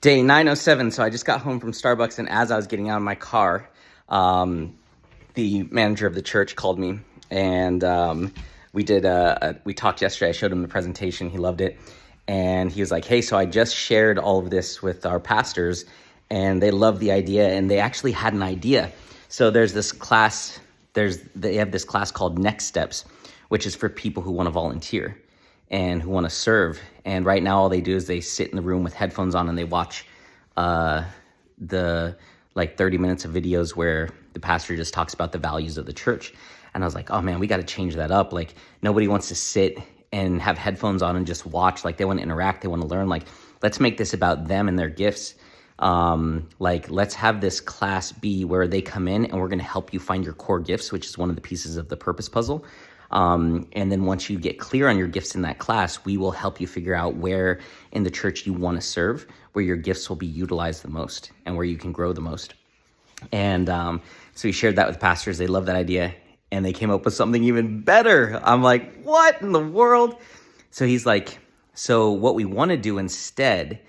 Day 907. So I just got home from Starbucks, and as I was getting out of my car, the manager of the church called me, and we talked yesterday. I showed him the presentation. He loved it, and he was like, "Hey, so I just shared all of this with our pastors, and they love the idea, and they actually had an idea. So there's this class. They have this class called Next Steps, which is for people who want to volunteer and who want to serve. And right now, all they do is they sit in the room with headphones on and they watch the 30 minutes of videos where the pastor just talks about the values of the church. And I was like, oh man, we got to change that up. Like, nobody wants to sit and have headphones on and just watch. Like, they want to interact, they want to learn. Like, let's make this about them and their gifts. Let's have this class be where they come in and we're going to help you find your core gifts, which is one of the pieces of the purpose puzzle. And then once you get clear on your gifts in that class, we will help you figure out where in the church you want to serve, where your gifts will be utilized the most and where you can grow the most. And so we shared that with pastors. They love that idea, and they came up with something even better. I'm like, what in the world? So he's like, so what we want to do instead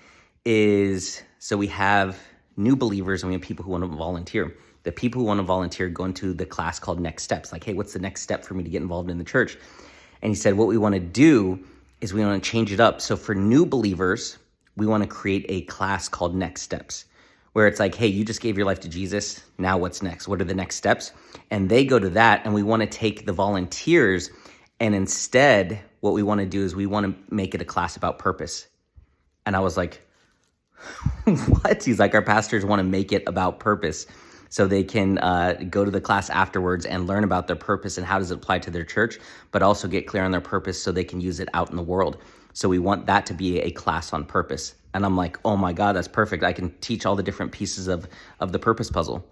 is, so we have new believers and we have people who want to volunteer. The people who want to volunteer go into the class called Next Steps. Like, hey, what's the next step for me to get involved in the church? And he said, what we want to do is we want to change it up. So for new believers, we want to create a class called Next Steps, where it's like, hey, you just gave your life to Jesus. Now what's next? What are the next steps? And they go to that, and we want to take the volunteers, and instead what we want to do is we want to make it a class about purpose. And I was like, what? He's like, our pastors want to make it about purpose so they can go to the class afterwards and learn about their purpose and how does it apply to their church, but also get clear on their purpose so they can use it out in the world. So we want that to be a class on purpose. And I'm like, oh my God, that's perfect. I can teach all the different pieces of the purpose puzzle.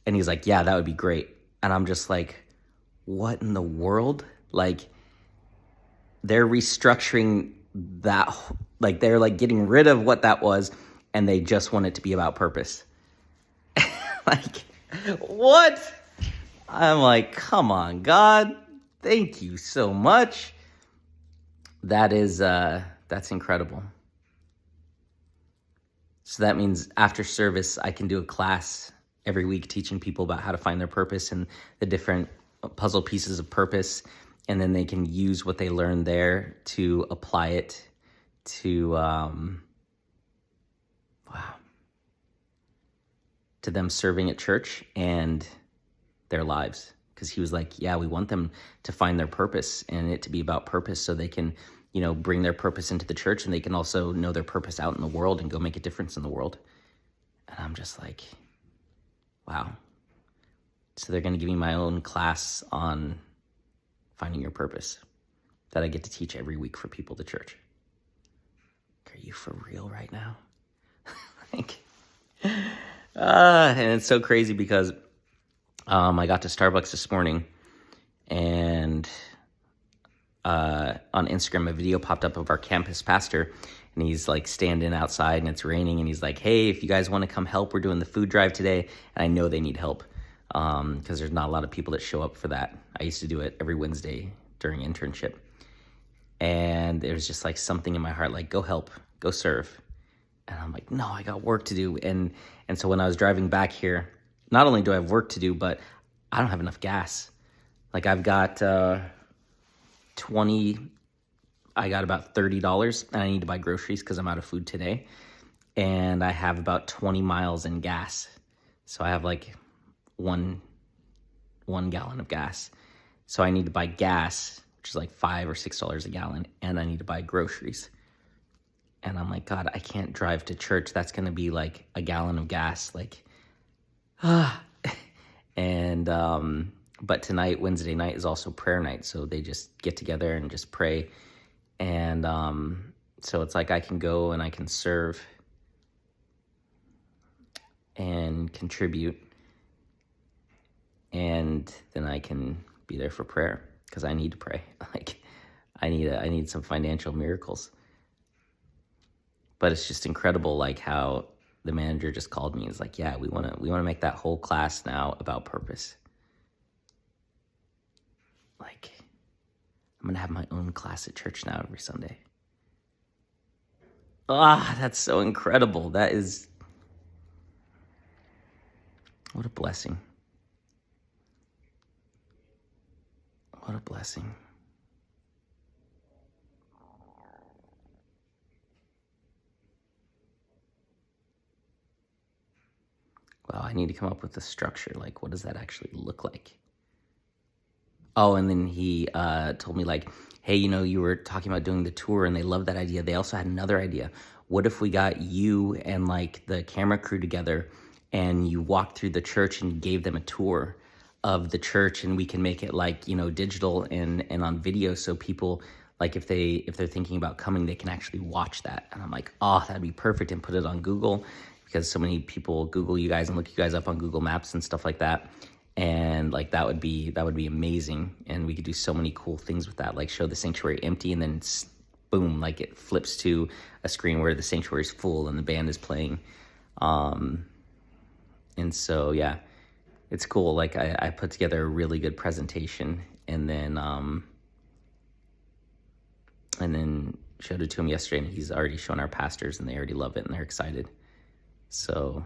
And he's like, yeah, that would be great. And I'm just like, what in the world? Like, they're restructuring that, like they're like getting rid of what that was, and they just want it to be about purpose. Like, what? I'm like, come on, God, thank you so much. That's incredible. So that means after service, I can do a class every week teaching people about how to find their purpose and the different puzzle pieces of purpose. And then they can use what they learned there to apply it to, to them serving at church and their lives. Because he was like, yeah, we want them to find their purpose and it to be about purpose so they can, bring their purpose into the church, and they can also know their purpose out in the world and go make a difference in the world. And I'm just like, wow. So they're going to give me my own class on finding your purpose that I get to teach every week for people to church. Are you for real right now? And it's so crazy because I got to Starbucks this morning, and on Instagram, a video popped up of our campus pastor, and he's like standing outside and it's raining, and he's like, hey, if you guys want to come help, we're doing the food drive today. And I know they need help because there's not a lot of people that show up for that. I used to do it every Wednesday during internship. And there was just like something in my heart, like, go help, go serve. And I'm like, no, I got work to do. And so when I was driving back here, not only do I have work to do, but I don't have enough gas. Like, I've got I got about $30, and I need to buy groceries because I'm out of food today. And I have about 20 miles in gas. So I have like one gallon of gas. So I need to buy gas, which is like $5 or $6 a gallon, and I need to buy groceries. And I'm like, God, I can't drive to church. That's going to be like a gallon of gas. Like, And, but tonight, Wednesday night, is also prayer night. So they just get together and just pray. And so it's like I can go and I can serve and contribute. And then I can be there for prayer because I need to pray. Like, I need some financial miracles. But it's just incredible, like, how the manager just called me and was like, yeah, we want to make that whole class now about purpose. Like, I'm going to have my own class at church now every Sunday. That's so incredible. That is, what a blessing. What a blessing. Wow, I need to come up with a structure. Like, what does that actually look like? Oh, and then he told me, like, hey, you were talking about doing the tour and they loved that idea. They also had another idea. What if we got you and like the camera crew together and you walked through the church and gave them a tour of the church, and we can make it like, digital and on video, so people, like, if they're thinking about coming, they can actually watch that. And I'm like, oh, that'd be perfect, and put it on Google, because so many people Google you guys and look you guys up on Google Maps and stuff like that. And like that would be amazing, and we could do so many cool things with that, like show the sanctuary empty and then boom, like it flips to a screen where the sanctuary is full and the band is playing. And so yeah, it's cool. Like I put together a really good presentation, and then showed it to him yesterday, and he's already shown our pastors and they already love it and they're excited. So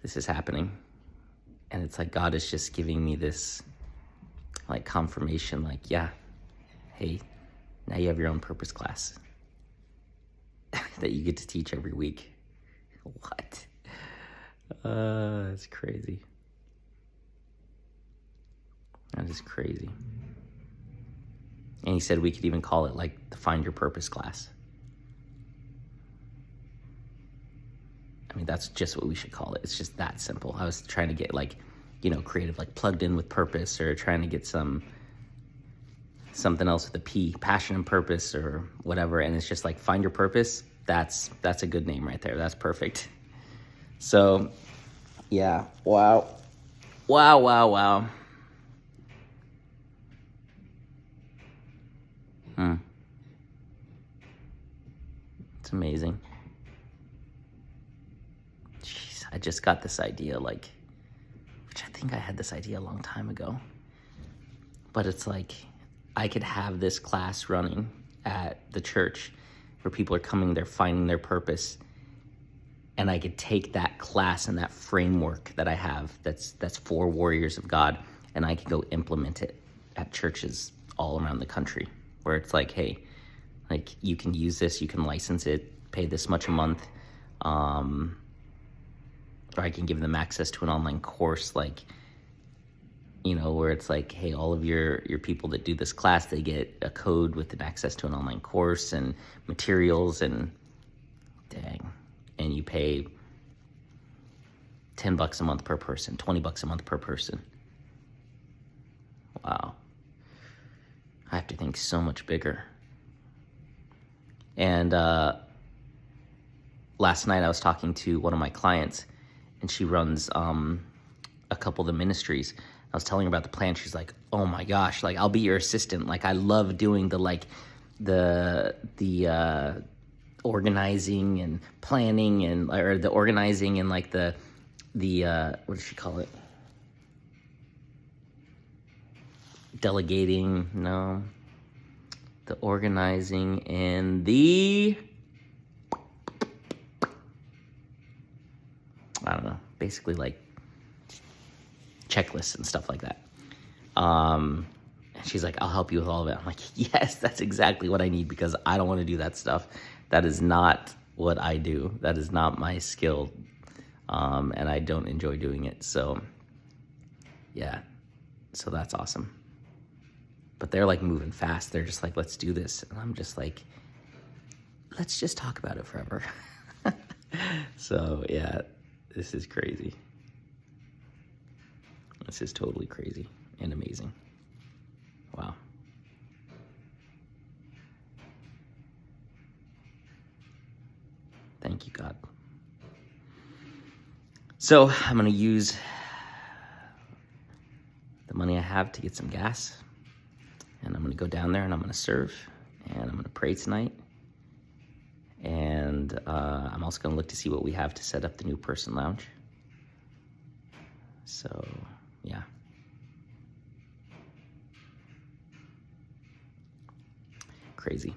this is happening. And it's like God is just giving me this like confirmation, like, yeah, hey, now you have your own purpose class that you get to teach every week. What? That's crazy. That is crazy. And he said we could even call it like the Find Your Purpose class. I mean, that's just what we should call it. It's just that simple. I was trying to get like, creative, like plugged in with purpose, or trying to get something else with a P, passion and purpose or whatever. And it's just like, Find Your Purpose. That's a good name right there. That's perfect. So yeah. Wow. It's amazing. Jeez, I just got this idea, like, which I think I had this idea a long time ago. But it's like, I could have this class running at the church where people are coming, they're finding their purpose. And I could take that class and that framework that I have that's for warriors of God, and I could go implement it at churches all around the country, where it's like, hey, like, you can use this, you can license it, pay this much a month, or I can give them access to an online course, like, where it's like, hey, all of your people that do this class, they get a code with an access to an online course and materials, and dang, and you pay $10 a month per person, $20 a month per person. Wow. I have to think so much bigger. And last night I was talking to one of my clients, and she runs a couple of the ministries. I was telling her about the plan. She's like, oh my gosh, like, I'll be your assistant. Like, I love doing the organizing and planning, and or the organizing and like the what does she call it? Delegating? No. The organizing and the, I don't know, basically like checklists and stuff like that. And she's like, I'll help you with all of it. I'm like, yes, that's exactly what I need, because I don't want to do that stuff. That is not what I do. That is not my skill. And I don't enjoy doing it. So yeah, so that's awesome. But they're like moving fast. They're just like, let's do this. And I'm just like, let's just talk about it forever. So yeah, this is crazy. This is totally crazy and amazing. Wow. Thank you, God. So I'm going to use the money I have to get some gas. And I'm going to go down there and I'm going to serve. And I'm going to pray tonight. And I'm also going to look to see what we have to set up the new person lounge. So, yeah. Crazy.